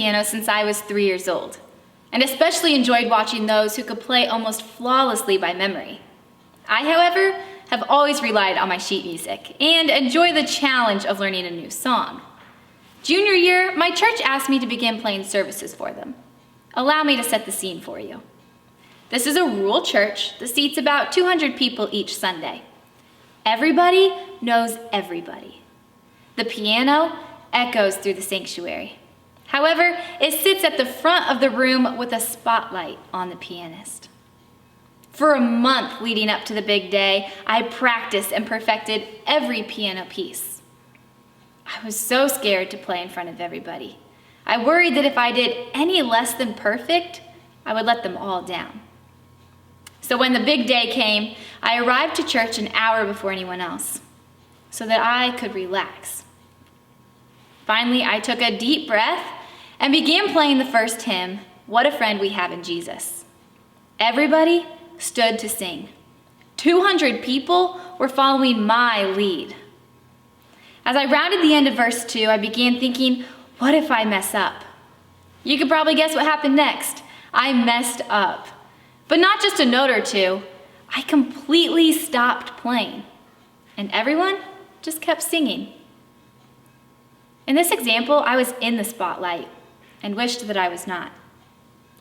piano since I was 3 years old, and especially enjoyed watching those who could play almost flawlessly by memory. I, however, have always relied on my sheet music and enjoy the challenge of learning a new song. Junior year, my church asked me to begin playing services for them. Allow me to set the scene for you. This is a rural church that seats about 200 people each Sunday. Everybody knows everybody. The piano echoes through the sanctuary. However, it sits at the front of the room with a spotlight on the pianist. For a month leading up to the big day, I practiced and perfected every piano piece. I was so scared to play in front of everybody. I worried that if I did any less than perfect, I would let them all down. So when the big day came, I arrived to church an hour before anyone else, so that I could relax. Finally, I took a deep breath and began playing the first hymn, What a Friend We Have in Jesus. Everybody stood to sing. 200 people were following my lead. As I rounded the end of verse 2, I began thinking, what if I mess up? You could probably guess what happened next. I messed up. But not just a note or two. I completely stopped playing. And everyone just kept singing. In this example, I was in the spotlight and wished that I was not.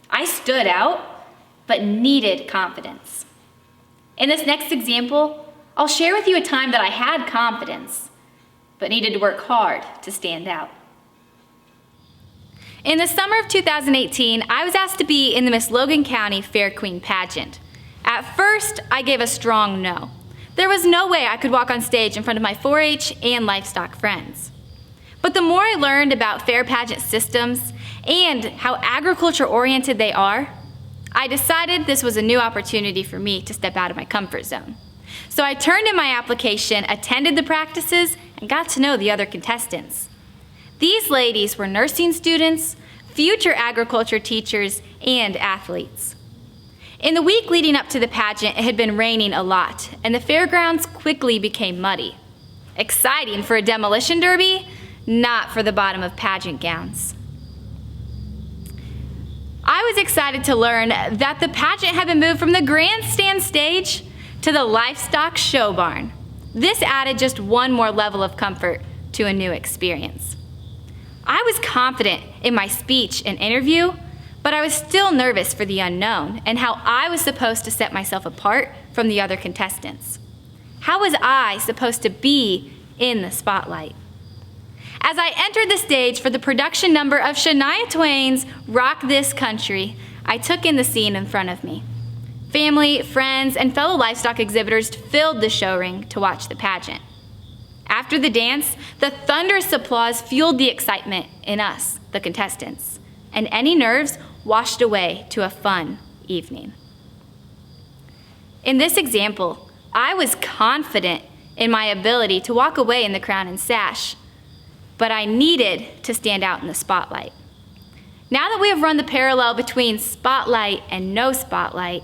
I stood out, but needed confidence. In this next example, I'll share with you a time that I had confidence, but needed to work hard to stand out. In the summer of 2018, I was asked to be in the Miss Logan County Fair Queen pageant. At first, I gave a strong no. There was no way I could walk on stage in front of my 4-H and livestock friends. But the more I learned about fair pageant systems and how agriculture-oriented they are, I decided this was a new opportunity for me to step out of my comfort zone. So I turned in my application, attended the practices, and got to know the other contestants. These ladies were nursing students, future agriculture teachers, and athletes. In the week leading up to the pageant, it had been raining a lot, and the fairgrounds quickly became muddy. Exciting for a demolition derby, not for the bottom of pageant gowns. I was excited to learn that the pageant had been moved from the grandstand stage to the livestock show barn. This added just one more level of comfort to a new experience. I was confident in my speech and interview, but I was still nervous for the unknown and how I was supposed to set myself apart from the other contestants. How was I supposed to be in the spotlight? As I entered the stage for the production number of Shania Twain's Rock This Country, I took in the scene in front of me. Family, friends, and fellow livestock exhibitors filled the show ring to watch the pageant. After the dance, the thunderous applause fueled the excitement in us, the contestants, and any nerves washed away to a fun evening. In this example, I was confident in my ability to walk away in the crown and sash, but I needed to stand out in the spotlight. Now that we have run the parallel between spotlight and no spotlight,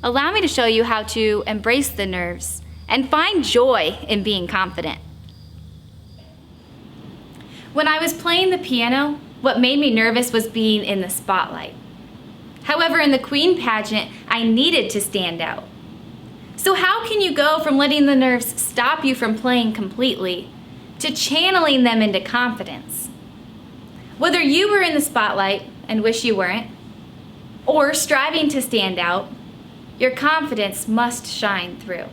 allow me to show you how to embrace the nerves and find joy in being confident. When I was playing the piano, what made me nervous was being in the spotlight. However, in the Queen pageant, I needed to stand out. So how can you go from letting the nerves stop you from playing completely to channeling them into confidence? Whether you were in the spotlight and wish you weren't, or striving to stand out, your confidence must shine through.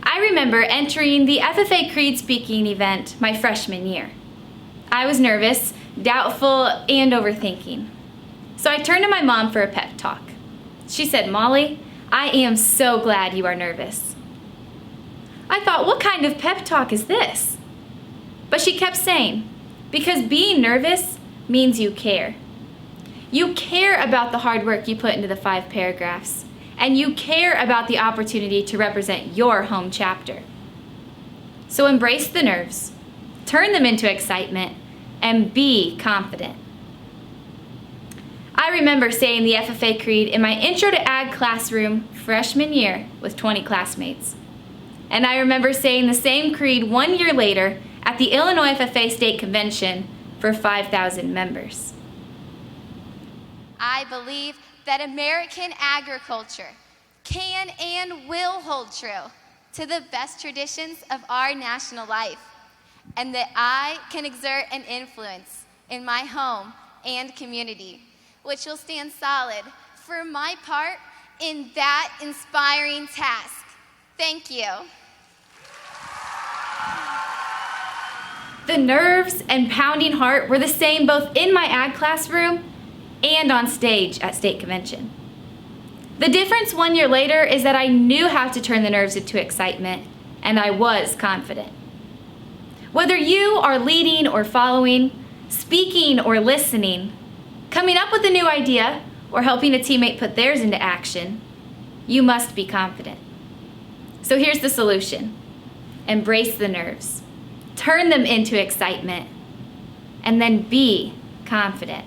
I remember entering the FFA Creed speaking event my freshman year. I was nervous, doubtful, and overthinking. So I turned to my mom for a pep talk. She said, "Molly, I am so glad you are nervous." I thought, what kind of pep talk is this? But she kept saying, because being nervous means you care. You care about the hard work you put into the 5 paragraphs, and you care about the opportunity to represent your home chapter. So embrace the nerves, turn them into excitement, and be confident. I remember saying the FFA Creed in my Intro to Ag classroom freshman year with 20 classmates. And I remember saying the same creed 1 year later at the Illinois FFA State Convention for 5,000 members. I believe that American agriculture can and will hold true to the best traditions of our national life, and that I can exert an influence in my home and community, which will stand solid for my part in that inspiring task. Thank you. The nerves and pounding heart were the same both in my ag classroom and on stage at state convention. The difference 1 year later is that I knew how to turn the nerves into excitement, and I was confident. Whether you are leading or following, speaking or listening, coming up with a new idea, or helping a teammate put theirs into action, you must be confident. So here's the solution. Embrace the nerves, turn them into excitement, and then be confident.